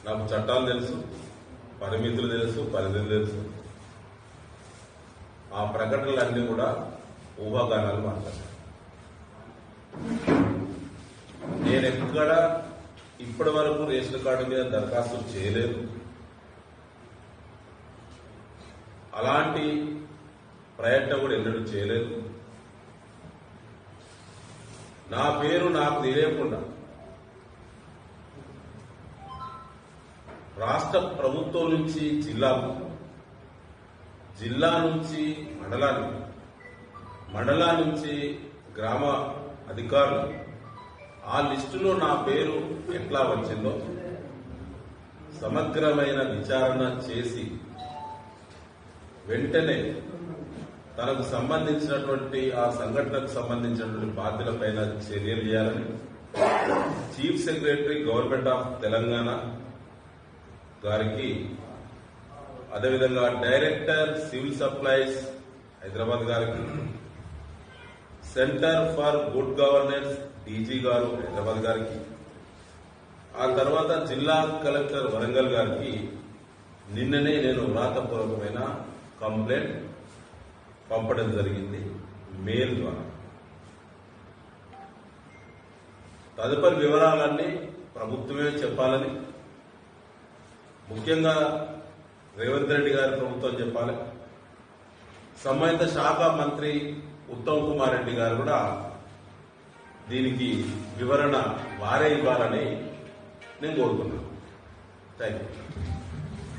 నాకు చట్టాలు తెలుసు, పరిమితులు తెలుసు, పరిధులు తెలుసు. ఆ ప్రకటనలన్నీ కూడా ఊహాగానాలు మాట్లాడాను. నేను ఎక్కడ ఇప్పటి వరకు రేషన్ కార్డు మీద దరఖాస్తు చేయలేదు. అలాంటి ప్రయత్నం కూడా ఎన్నడూ చేయలేదు. నా పేరు నాకు తెలియకుండా రాష్ట్ర ప్రభుత్వం నుంచి జిల్లాకు, జిల్లా నుంచి మండలానికి, మండలా నుంచి గ్రామ అధికారులు ఆ లిస్టులో నా పేరు ఎట్లా వచ్చిందో సమగ్రమైన విచారణ చేసి వెంటనే తనకు సంబంధించినటువంటి ఆ సంఘటనకు సంబంధించినటువంటి బాధ్యులపైన చర్యలు చేయాలని chief secretary government of Telangana గారికి, అదేవిధంగా డైరెక్టర్ సివిల్ సప్లైస్ హైదరాబాద్ గారికి, centre for good governance DG గారు హైదరాబాద్ గారికి, ఆ తర్వాత జిల్లా కలెక్టర్ వరంగల్ గారికి నిన్ననే నేను వ్రాతపూర్వకమైన కంప్లైంట్ పంపడం జరిగింది మెయిల్ ద్వారా. తదుపరి వివరాలన్నీ ప్రభుత్వమే చెప్పాలని, ముఖ్యంగా రేవంత్ రెడ్డి గారి ప్రభుత్వం చెప్పాలి. సంబంధిత శాఖ మంత్రి ఉత్తమ్ కుమార్ రెడ్డి గారు కూడా దీనికి వివరణ వారే ఇవ్వాలని నేను కోరుతున్నాను. Thank you.